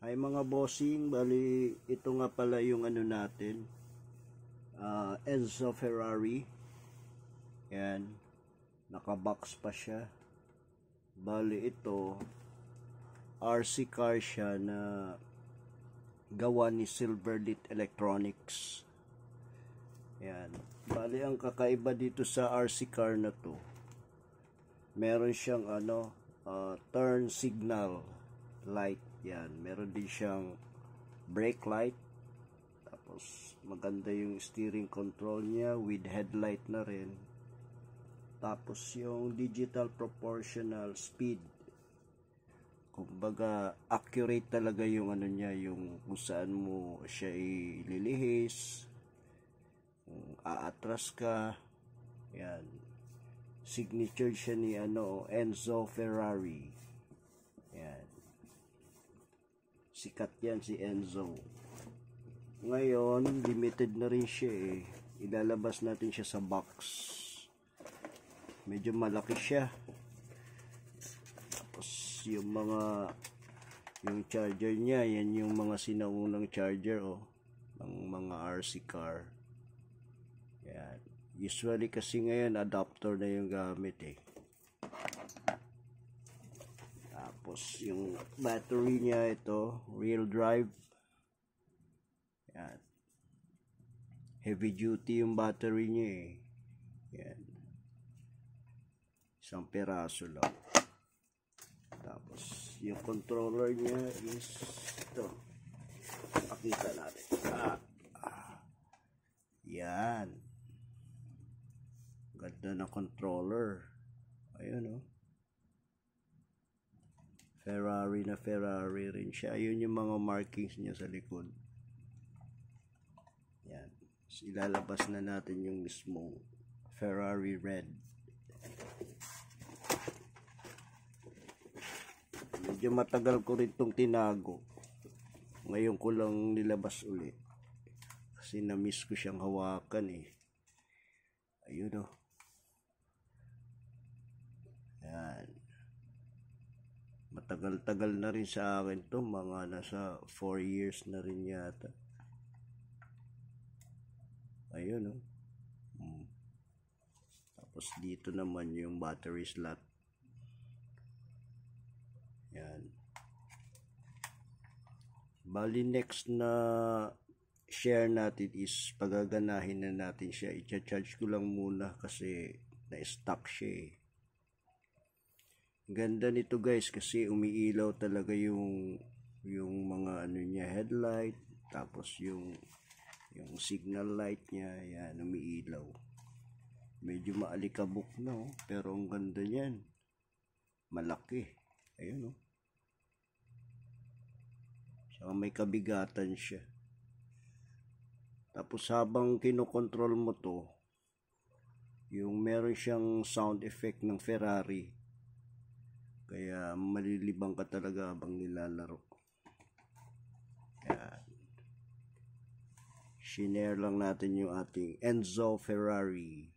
Ay mga bossing, bali ito nga pala yung ano natin, Enzo Ferrari. Yan, nakabox pa siya. Bali ito, RC car siya na gawa ni Silverlit Electronics. Yan, bali ang kakaiba dito sa RC car na to, meron siyang turn signal light. Yan, meron din siyang brake light. Tapos maganda yung steering control niya with headlight na rin. Tapos yung digital proportional speed. Kumbaga accurate talaga yung ano niya, yung kung saan mo siya ililihis, kung aatras ka. Yan. Signature siya ni Enzo Ferrari. Yan. Sikat yan si Enzo. Ngayon, limited na rin siya eh. Ilalabas natin siya sa box. Medyo malaki siya. Tapos yung charger niya, yan yung mga sinaunang charger ng mga RC car. Yan. Usually kasi ngayon adapter na yung gamit eh. Tapos yung battery niya ito, real drive. Yan. Heavy duty yung battery niya eh. Yan. Isang peraso lang. Tapos yung controller niya is ito. Pakita natin. Yan. Ganda na controller. Ayun Ferrari na Ferrari rin siya. Ayun yung mga markings niya sa likod. Yan. So, ilalabas na natin yung mismong Ferrari red. Medyo matagal ko rin itong tinago. Ngayon ko lang nilabas ulit. Kasi na-miss ko siyang hawakan eh. Ayun Yan. Matagal-tagal na rin sa akin to, mga nasa 4 years na rin yata. Ayun Tapos dito naman yung battery slot. Yan. Bali next na share natin is pagaganahin na natin siya. I-charge ko lang muna kasi na-stuck siya eh. Ganda nito guys kasi umiilaw talaga yung mga niya, headlight, tapos yung signal light niya, yan, umiilaw. Medyo maalikabok na pero ang ganda niyan. Malaki. Ayun Saka may kabigatan siya. Tapos habang kinokontrol mo to, yung meron siyang sound effect ng Ferrari. Kaya malilibang ka talaga habang nilalaro. Yan. Shinare lang natin yung ating Enzo Ferrari.